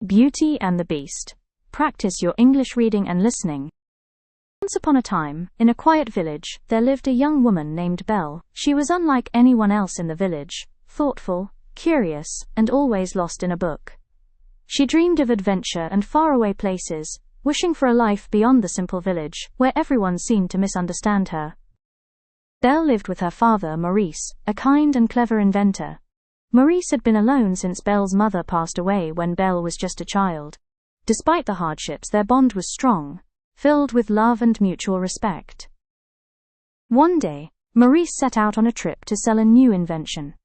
Beauty and the Beast. Practice your English reading and listening. Once upon a time, in a quiet village, there lived a young woman named Belle. She was unlike anyone else in the village, thoughtful, curious, and always lost in a book. She dreamed of adventure and faraway places, wishing for a life beyond the simple village, where everyone seemed to misunderstand her. Belle lived with her father, Maurice, a kind and clever inventor. Maurice had been alone since Belle's mother passed away when Belle was just a child. Despite the hardships, their bond was strong, filled with love and mutual respect. One day, Maurice set out on a trip to sell a new invention.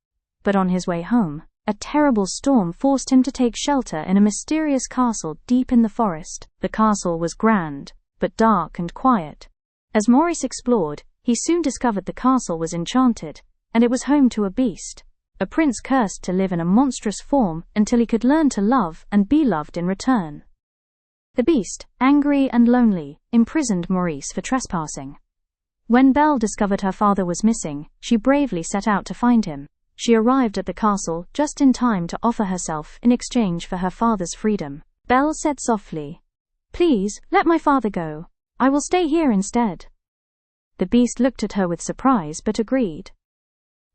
But on his way home, a terrible storm forced him to take shelter in a mysterious castle deep in the forest. The castle was grand, but dark and quiet. As Maurice explored, he soon discovered the castle was enchanted, and it was home to a beast, a prince cursed to live in a monstrous form until he could learn to love and be loved in return. The beast, angry and lonely, imprisoned Maurice for trespassing. When Belle discovered her father was missing, she bravely set out to find him. She arrived at the castle just in time to offer herself in exchange for her father's freedom. Belle said softly, "Please, let my father go. I will stay here instead." The beast looked at her with surprise but agreed.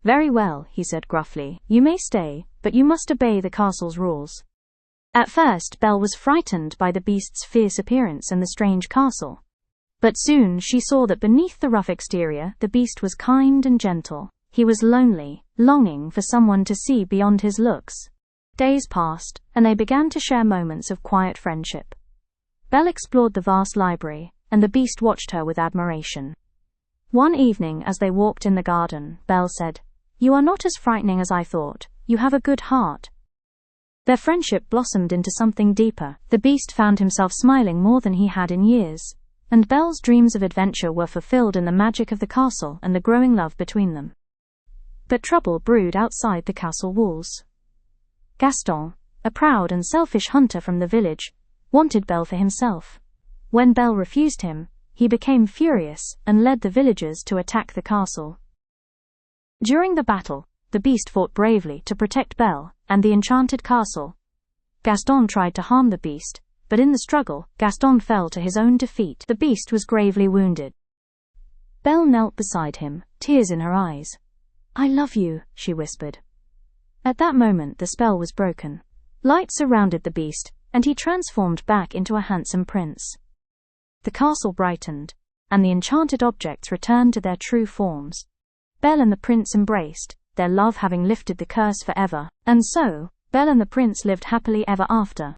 "Very well," he said gruffly, "you may stay, but you must obey the castle's rules." At first, Belle was frightened by the beast's fierce appearance and the strange castle. But soon she saw that beneath the rough exterior, the beast was kind and gentle. He was lonely, longing for someone to see beyond his looks. Days passed, and they began to share moments of quiet friendship. Belle explored the vast library, and the beast watched her with admiration. One evening, as they walked in the garden, Belle said, "You are not as frightening as I thought. You have a good heart." Their friendship blossomed into something deeper. The beast found himself smiling more than he had in years, and Belle's dreams of adventure were fulfilled in the magic of the castle and the growing love between them. But trouble brewed outside the castle walls. Gaston, a proud and selfish hunter from the village, wanted Belle for himself. When Belle refused him, he became furious and led the villagers to attack the castle. During the battle, the beast fought bravely to protect Belle and the enchanted castle. Gaston tried to harm the beast, but in the struggle, Gaston fell to his own defeat. The beast was gravely wounded. Belle knelt beside him, tears in her eyes. "I love you," she whispered. At that moment the spell was broken. Light surrounded the beast, and he transformed back into a handsome prince. The castle brightened, and the enchanted objects returned to their true forms. Belle and the prince embraced, their love having lifted the curse forever. And so, Belle and the prince lived happily ever after.